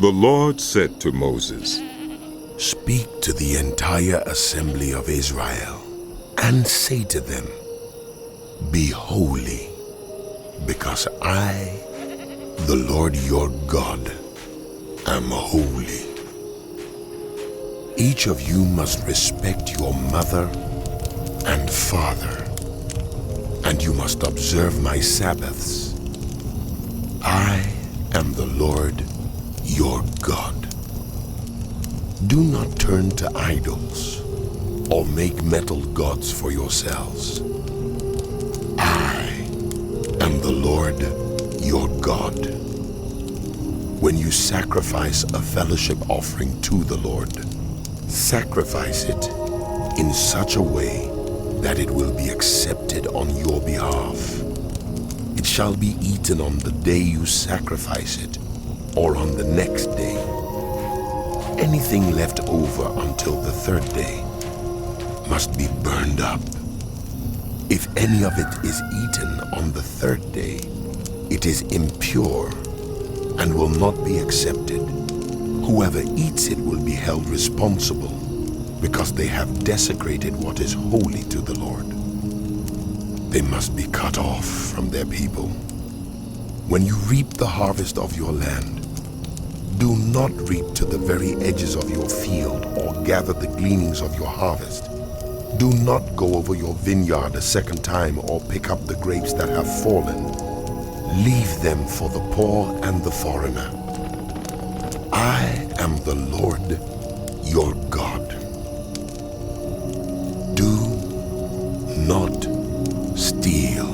The Lord said to Moses, "Speak to the entire assembly of Israel and say to them, 'Be holy, because I, the Lord your God, am holy. Each of you must respect your mother and father, and you must observe my Sabbaths. I am the Lord your God. Do not turn to idols or make metal gods for yourselves. I am the Lord your God. When you sacrifice a fellowship offering to the Lord, sacrifice it in such a way that it will be accepted on your behalf. It shall be eaten on the day you sacrifice it, or on the next day. Anything left over until the third day must be burned up. If any of it is eaten on the third day, it is impure and will not be accepted. Whoever eats it will be held responsible because they have desecrated what is holy to the Lord. They must be cut off from their people. When you reap the harvest of your land, do not reap to the very edges of your field or gather the gleanings of your harvest. Do not go over your vineyard a second time or pick up the grapes that have fallen. Leave them for the poor and the foreigner. I am the Lord your God. Do not steal.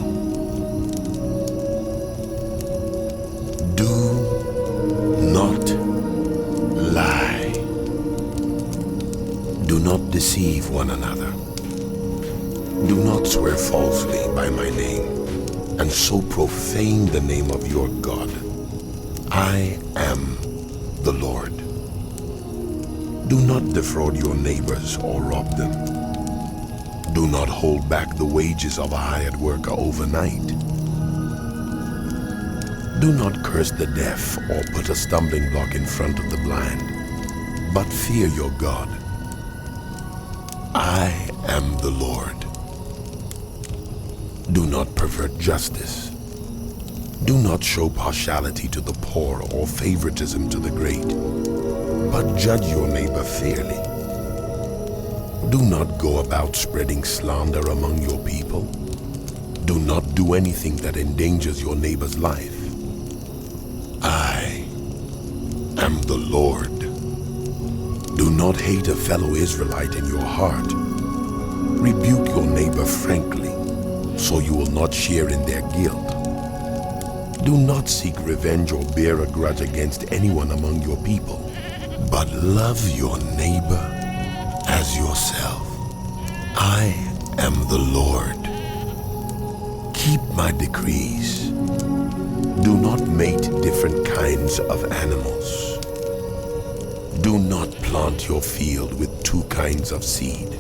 Do not lie. Do not deceive one another. Do not swear falsely by my name, and so profane the name of your God. I am the Lord. Do not defraud your neighbors or rob them. Do not hold back the wages of a hired worker overnight. Do not curse the deaf or put a stumbling block in front of the blind, but fear your God. I am the Lord. Do not pervert justice. Do not show partiality to the poor or favoritism to the great, but judge your neighbor fairly. Do not go about spreading slander among your people. Do not do anything that endangers your neighbor's life. I am the Lord. Do not hate a fellow Israelite in your heart. Rebuke your neighbor frankly, so you will not share in their guilt. Do not seek revenge or bear a grudge against anyone among your people, but love your neighbor as yourself. I am the Lord. Keep my decrees. Do not mate different kinds of animals. Do not plant your field with two kinds of seed.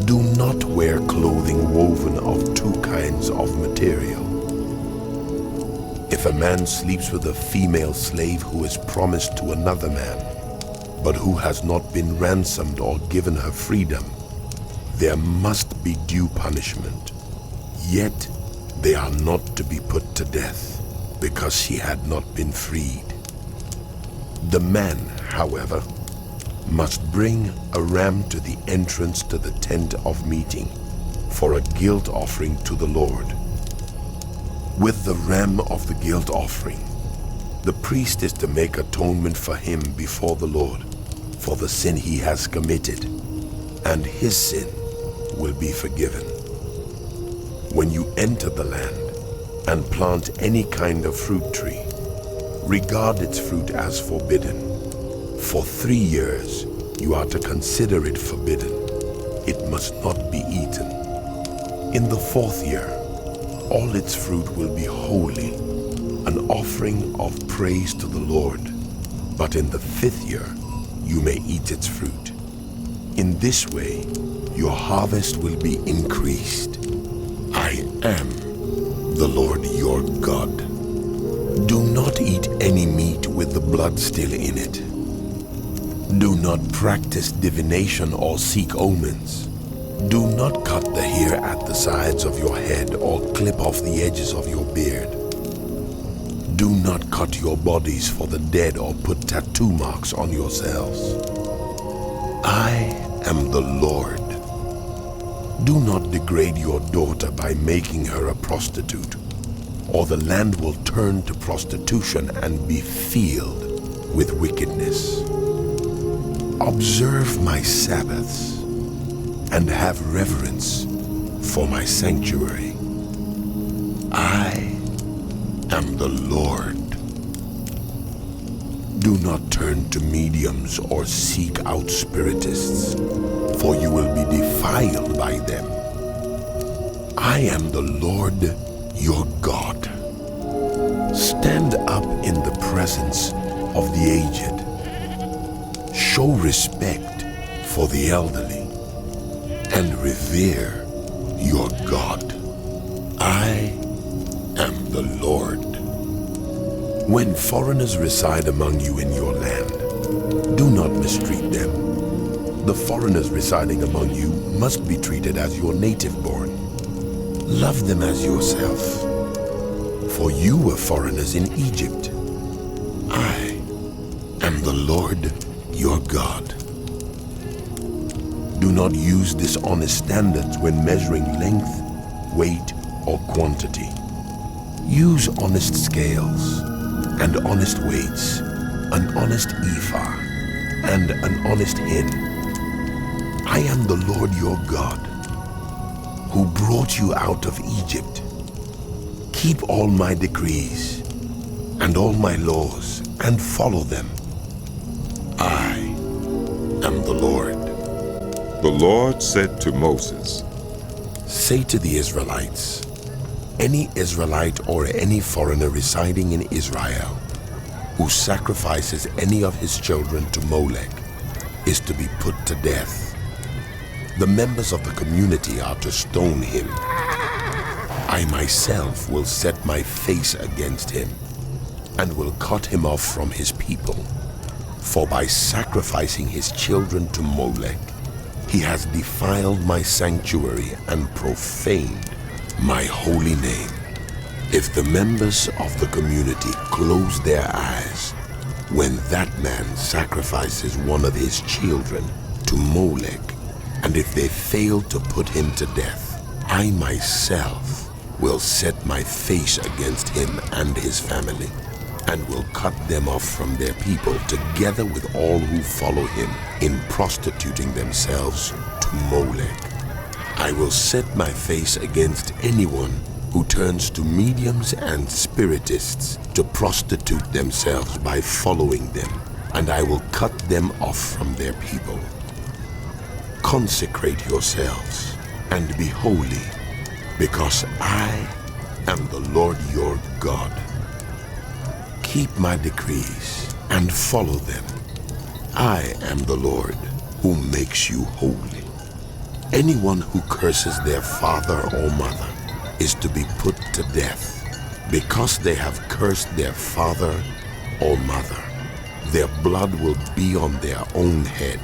Do not wear clothing woven of two kinds of material. If a man sleeps with a female slave who is promised to another man, but who has not been ransomed or given her freedom, there must be due punishment. Yet they are not to be put to death, because she had not been freed. The man, however, must bring a ram to the entrance to the tent of meeting for a guilt offering to the Lord. With the ram of the guilt offering, the priest is to make atonement for him before the Lord for the sin he has committed, and his sin will be forgiven. When you enter the land and plant any kind of fruit tree, regard its fruit as forbidden. For 3 years you are to consider it forbidden. It must not be eaten. In the 4th year, all its fruit will be holy, an offering of praise to the Lord. But in the 5th year, you may eat its fruit. In this way, your harvest will be increased. I am the Lord your God. Do not eat any meat with the blood still in it. Do not practice divination or seek omens. Do not cut the hair at the sides of your head or clip off the edges of your beard. Do not cut your bodies for the dead or put tattoo marks on yourselves. I am the Lord. Do not degrade your daughter by making her a prostitute, or the land will turn to prostitution and be filled with wickedness. Observe my Sabbaths and have reverence for my sanctuary. I am the Lord. Do not turn to mediums or seek out spiritists, for you will be defiled by them. I am the Lord your God. Stand up in the presence of the aged. Show respect for the elderly and revere your God. I am the Lord. When foreigners reside among you in your land, do not mistreat them. The foreigners residing among you must be treated as your native-born. Love them as yourself, for you were foreigners in Egypt. I am the Lord your God. Do not use dishonest standards when measuring length, weight, or quantity. Use honest scales and honest weights, an honest ephah and an honest hin. I am the Lord your God, who brought you out of Egypt. Keep all my decrees and all my laws and follow them. I am the Lord. The Lord said to Moses, Say to the Israelites, any Israelite or any foreigner residing in Israel who sacrifices any of his children to Molech is to be put to death. The members of the community are to stone him. I myself will set my face against him and will cut him off from his people. For by sacrificing his children to Molech, he has defiled my sanctuary and profaned my holy name. If the members of the community close their eyes when that man sacrifices one of his children to Molech, and if they fail to put him to death, I myself will set my face against him and his family, and will cut them off from their people together with all who follow him in prostituting themselves to Molech. I will set my face against anyone who turns to mediums and spiritists to prostitute themselves by following them, and I will cut them off from their people. Consecrate yourselves and be holy, because I am the Lord your God. Keep my decrees and follow them. I am the Lord who makes you holy. Anyone who curses their father or mother is to be put to death, because they have cursed their father or mother. Their blood will be on their own head.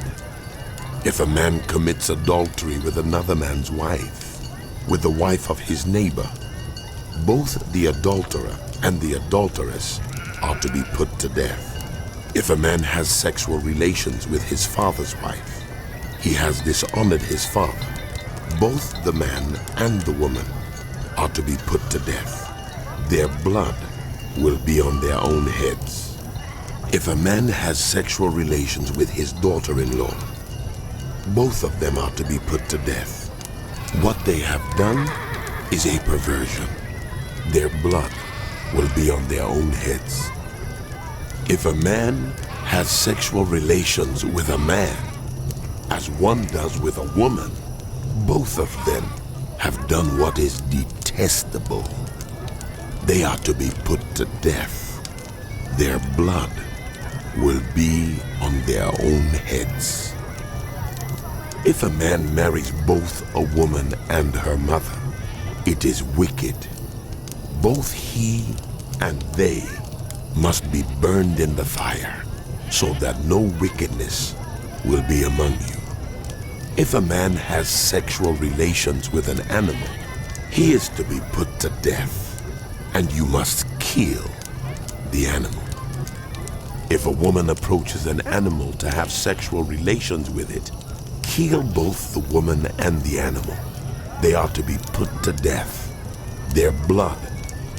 If a man commits adultery with another man's wife, with the wife of his neighbor, both the adulterer and the adulteress are to be put to death. If a man has sexual relations with his father's wife, he has dishonored his father. Both the man and the woman are to be put to death. Their blood will be on their own heads. If a man has sexual relations with his daughter-in-law, both of them are to be put to death. What they have done is a perversion. Their blood will be on their own heads. If a man has sexual relations with a man, as one does with a woman, both of them have done what is detestable. They are to be put to death. Their blood will be on their own heads. If a man marries both a woman and her mother, it is wicked. Both he and they must be burned in the fire, so that no wickedness will be among you. If a man has sexual relations with an animal, he is to be put to death, and you must kill the animal. If a woman approaches an animal to have sexual relations with it, kill both the woman and the animal. They are to be put to death. Their blood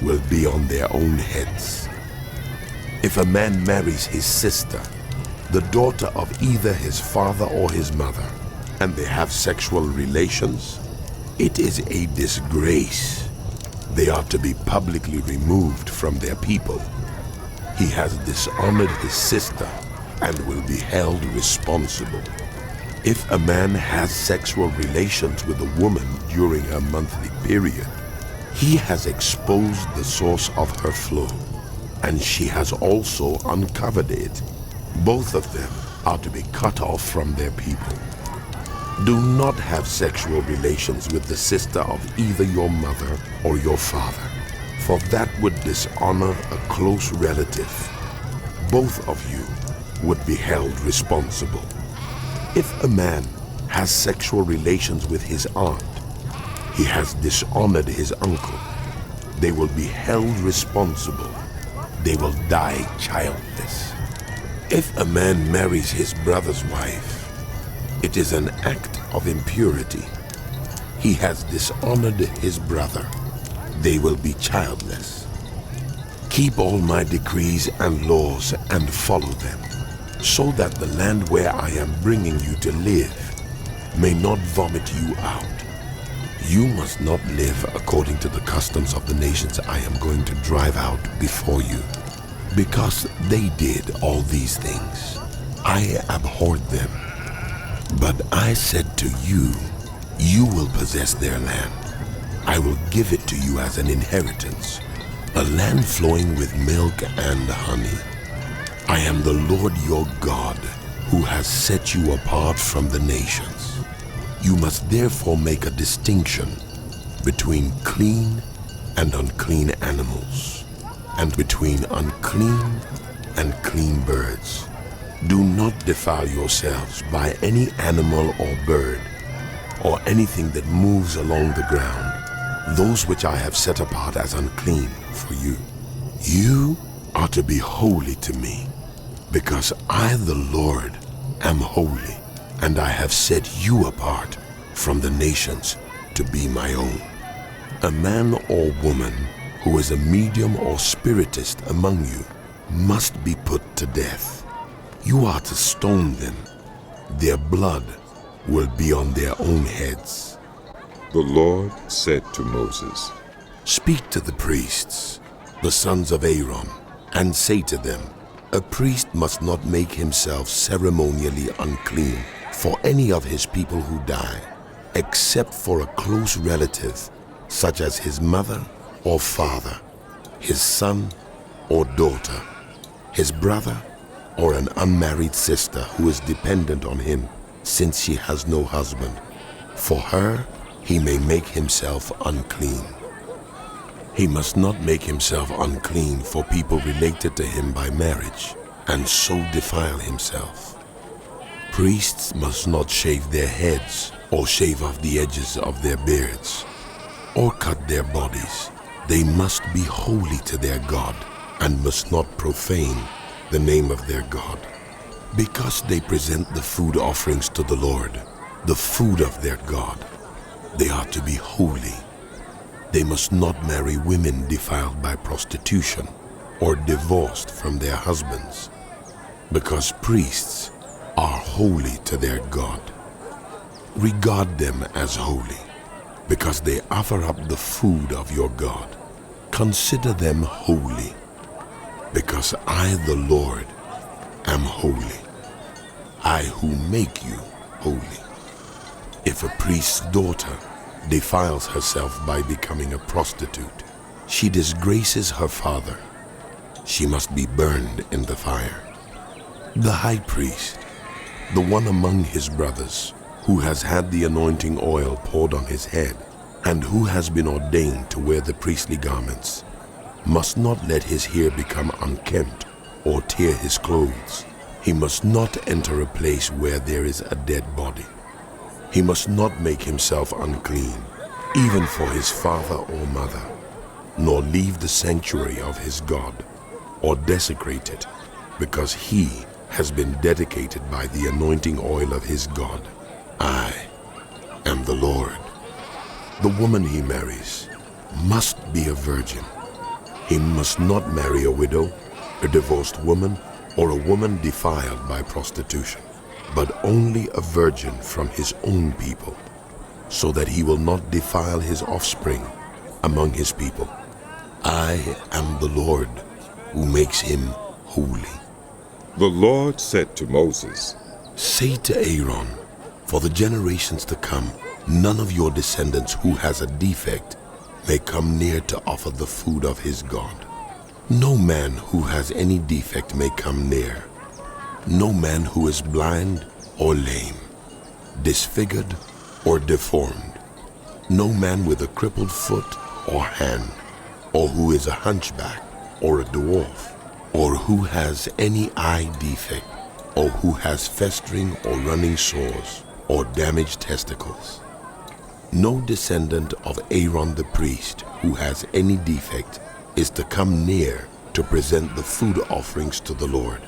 will be on their own heads. If a man marries his sister, the daughter of either his father or his mother, and they have sexual relations, it is a disgrace. They are to be publicly removed from their people. He has dishonored his sister and will be held responsible. If a man has sexual relations with a woman during her monthly period, he has exposed the source of her flow, and she has also uncovered it. Both of them are to be cut off from their people. Do not have sexual relations with the sister of either your mother or your father, for that would dishonor a close relative. Both of you would be held responsible. If a man has sexual relations with his aunt, he has dishonored his uncle. They will be held responsible. They will die childless. If a man marries his brother's wife, it is an act of impurity. He has dishonored his brother. They will be childless. Keep all my decrees and laws and follow them, so that the land where I am bringing you to live may not vomit you out. You must not live according to the customs of the nations I am going to drive out before you, because they did all these things. I abhorred them. But I said to you, you will possess their land. I will give it to you as an inheritance, a land flowing with milk and honey. I am the Lord your God, who has set you apart from the nations. You must therefore make a distinction between clean and unclean animals, and between unclean and clean birds. Do not defile yourselves by any animal or bird, or anything that moves along the ground, those which I have set apart as unclean for you. You are to be holy to me, because I, the Lord, am holy, and I have set you apart from the nations to be my own. A man or woman who is a medium or spiritist among you must be put to death. You are to stone them. Their blood will be on their own heads. The Lord said to Moses, Speak to the priests, the sons of Aaron, and say to them, a priest must not make himself ceremonially unclean for any of his people who die, except for a close relative, such as his mother or father, his son or daughter, his brother, or an unmarried sister who is dependent on him since she has no husband. For her, he may make himself unclean. He must not make himself unclean for people related to him by marriage, and so defile himself. Priests must not shave their heads, or shave off the edges of their beards, or cut their bodies. They must be holy to their God, and must not profane the name of their God. Because they present the food offerings to the Lord, the food of their God, they are to be holy. They must not marry women defiled by prostitution or divorced from their husbands, because priests are holy to their God. Regard them as holy, because they offer up the food of your God. Consider them holy, because I, the Lord, am holy. I who make you holy. If a priest's daughter defiles herself by becoming a prostitute, she disgraces her father. She must be burned in the fire. The high priest, the one among his brothers, who has had the anointing oil poured on his head, and who has been ordained to wear the priestly garments, must not let his hair become unkempt or tear his clothes. He must not enter a place where there is a dead body. He must not make himself unclean, even for his father or mother, nor leave the sanctuary of his God, or desecrate it, because he has been dedicated by the anointing oil of his God. I am the Lord. The woman he marries must be a virgin. He must not marry a widow, a divorced woman, or a woman defiled by prostitution, but only a virgin from his own people, so that he will not defile his offspring among his people. I am the Lord who makes him holy. The Lord said to Moses, Say to Aaron, for the generations to come, none of your descendants who has a defect may come near to offer the food of his God. No man who has any defect may come near. No man who is blind or lame, disfigured or deformed. No man with a crippled foot or hand, or who is a hunchback or a dwarf, or who has any eye defect, or who has festering or running sores, or damaged testicles. No descendant of Aaron the priest who has any defect is to come near to present the food offerings to the Lord.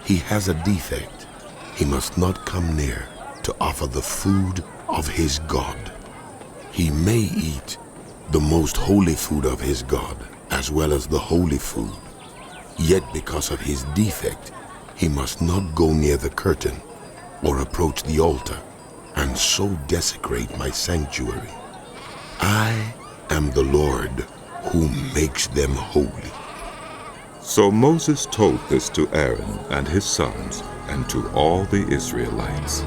He has a defect. He must not come near to offer the food of his God. He may eat the most holy food of his God, as well as the holy food. Yet because of his defect, he must not go near the curtain or approach the altar, and so desecrate my sanctuary. I am the Lord who makes them holy. So Moses told this to Aaron and his sons and to all the Israelites.